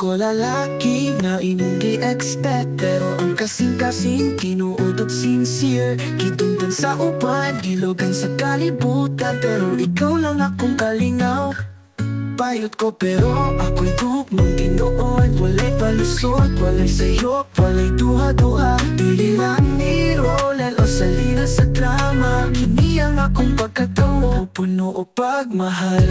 ko lalaki na hindi expect, pero ang kasing-kasing kinuudot sincere. Kitundan sa upan, gilogan sa kalibutan, pero ikaw lang akong kalingaw. Bayot ko pero ako'y tugmang tinuod. Walay palusot, walay sayop, walay duha-duha. Dili lang ni Rolel o salina sa drama. Kini ang akong pagkataon, puno o pagmahal.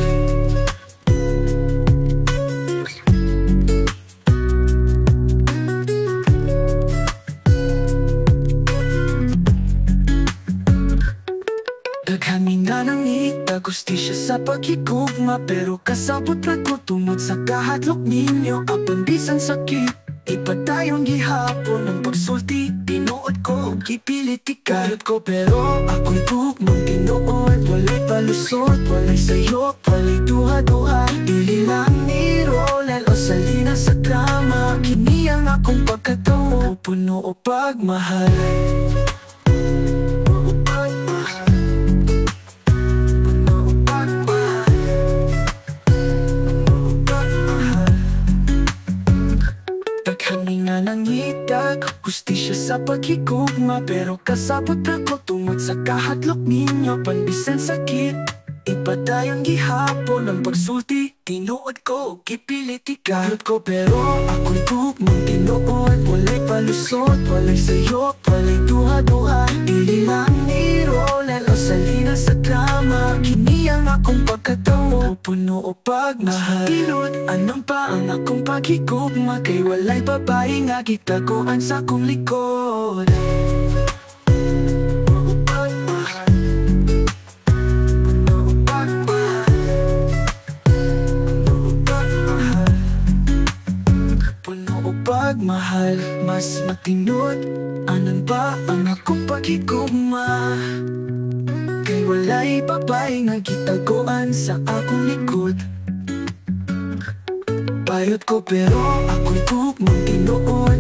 Daghanin na nang itagustisya sa pagkikugma, pero kasabot na ko tungod sa kahadlok ninyo. Apan bisan sakit, iba tayong gihapon. Ang pagsulti, tinuod ko, gipilit ikarot ko, pero ako'y tugmang tinuod. Walay palusot, walay sayop, walay duha-duha. Dili lang ni Rolel o salina sa drama. Kini ang akong pagkataon, puno o pagmahal. Daghaninga ng itag, hustisya sa pagkikugma, pero kasabot ako tungod sa kahadlok ninyo. Panbisan sakit, iba tayong gihapon. Ang pagsulti, tinuod ko, gipilit ikarot ko, pero ako'y tugmang tinuod. Walay palusot, walay sayop, walay duha-duha. Dili lang ni Rolel o salina sa drama. Kini ang akong pagkataon, puno o pagmahal. Tinod, anong pa ang akong pagkikugma, kay walay babae nga gitaguan sa akong likod. Pagmahal, mas matinod. Anan ba ang akong pagkikugma, kay walay babae nga gitaguan sa akong likod. Bayot ko pero ako'y tugmang tinuod.